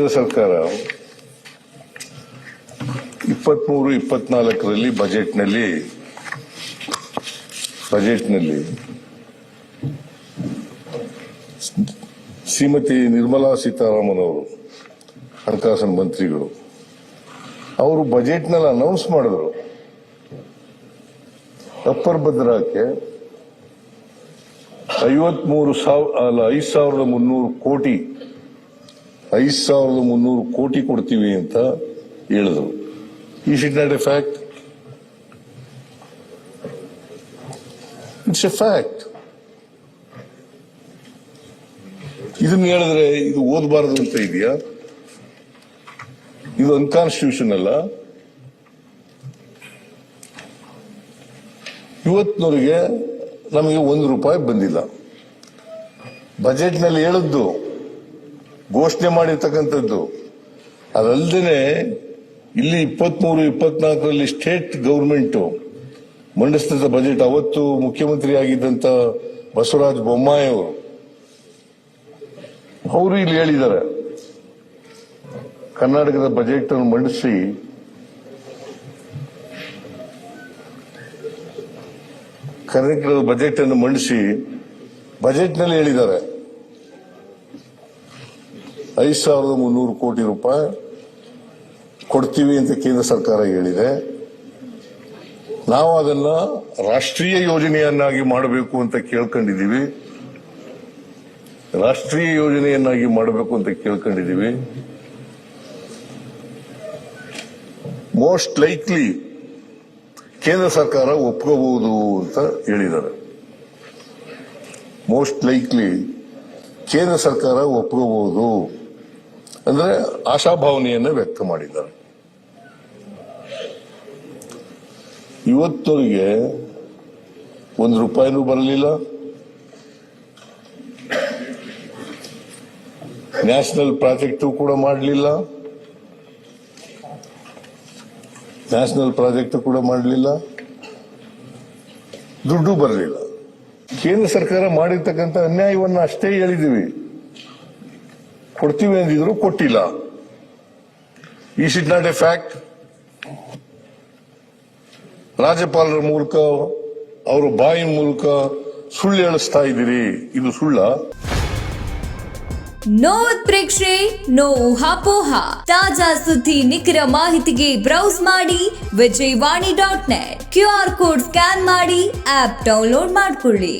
ಕೇಂದ್ರ ಸರ್ಕಾರ 23-24ರಲ್ಲಿ ಬಜೆಟ್ನಲ್ಲಿ ಶ್ರೀಮತಿ ನಿರ್ಮಲಾ ಸೀತಾರಾಮನ್ ಅವರು ಹಣಕಾಸಿನ ಮಂತ್ರಿಗಳು ಅವರು ಬಜೆಟ್ನಲ್ಲಿ ಅನೌನ್ಸ್ ಮಾಡಿದ್ರು ಅಪ್ಪರ್ ಭದ್ರಾಕ್ಕೆ 5,300 ಕೋಟಿ ಕೊಡ್ತೀವಿ ಅಂತ ಹೇಳಿದ್ರು. Is it not A fact? It's A fact. ಇದನ್ನ ಹೇಳಿದ್ರೆ ಇದು ಓದಬಾರದು ಅಂತ ಇದೆಯಾ? ಇದು ಅನ್ಕಾನ್ಸ್ಟಿಟ್ಯೂಷನ್ ಅಲ್ಲ. ಇವತ್ತಿನವರೆಗೆ ನಮಗೆ ₹1 ಬಂದಿಲ್ಲ. ಬಜೆಟ್ನಲ್ಲಿ ಹೇಳಿದ್ದು, ಘೋಷಣೆ ಮಾಡಿರ್ತಕ್ಕಂಥದ್ದು ಅದಲ್ಲದೆ ಇಲ್ಲಿ 23-24ರಲ್ಲಿ ಸ್ಟೇಟ್ ಗವರ್ಮೆಂಟ್ ಮಂಡಿಸಿದ ಬಜೆಟ್, ಅವತ್ತು ಮುಖ್ಯಮಂತ್ರಿ ಆಗಿದ್ದಂತ ಬಸವರಾಜ ಬೊಮ್ಮಾಯಿ ಅವರು ಇಲ್ಲಿ ಹೇಳಿದ್ದಾರೆ, ಕರ್ನಾಟಕದ ಬಜೆಟ್ ಅನ್ನು ಮಂಡಿಸಿ ಬಜೆಟ್ನಲ್ಲಿ ಹೇಳಿದ್ದಾರೆ 5,300 ಕೋಟಿ ರೂಪಾಯಿ ಕೊಡ್ತೀವಿ ಅಂತ ಕೇಂದ್ರ ಸರ್ಕಾರ ಹೇಳಿದೆ. ನಾವು ಅದನ್ನ ರಾಷ್ಟ್ರೀಯ ಯೋಜನೆಯನ್ನಾಗಿ ಮಾಡಬೇಕು ಅಂತ ಕೇಳ್ಕೊಂಡಿದ್ದೀವಿ. ಮೋಸ್ಟ್ ಲೈಕ್ಲಿ ಕೇಂದ್ರ ಸರ್ಕಾರ ಒಪ್ಕೋಬಹುದು ಅಂತ ಹೇಳಿದ್ದಾರೆ. ಕೇಂದ್ರ ಸರ್ಕಾರ ಒಪ್ಕೋಬಹುದು ಅಂದ್ರೆ ಆಶಾಭಾವನೆಯನ್ನು ವ್ಯಕ್ತ ಮಾಡಿದ್ದಾರೆ. ಇವತ್ತವರೆಗೆ ₹1 ಬರಲಿಲ್ಲ. ನ್ಯಾಷನಲ್ ಪ್ರಾಜೆಕ್ಟ್ ಕೂಡ ಮಾಡಲಿಲ್ಲ. ದುಡ್ಡು ಬರಲಿಲ್ಲ. ಕೇಂದ್ರ ಸರ್ಕಾರ ಮಾಡಿರ್ತಕ್ಕಂಥ ಅನ್ಯಾಯವನ್ನು ಅಷ್ಟೇ ಹೇಳಿದ್ದೀವಿ. ಕೊಡ್ತೀವಿ ಅಂದಿದ್ರು, ಕೊಟ್ಟಿಲ್ಲ. Is it not A fact? ರಾಜ್ಯಪಾಲರ ಮೂಲಕ, ಅವರ ಬಾಯಿ ಮೂಲಕ ಸುಳ್ಳು ಹೇಳಿಸ್ತಾ ಇದ್ದೀರಿ. ಇದು ಸುಳ್ಳ? ನೋ ಉತ್ಪ್ರೇಕ್ಷೆ, ನೋ ಊಹಾಪೋಹ. ತಾಜಾ ಸುದ್ದಿ, ನಿಖರ ಮಾಹಿತಿಗೆ ಬ್ರೌಸ್ ಮಾಡಿ vijayvani.net. QR ಕೋಡ್ ಸ್ಕ್ಯಾನ್ ಮಾಡಿ ಆಪ್ ಡೌನ್ಲೋಡ್ ಮಾಡಿಕೊಳ್ಳಿ.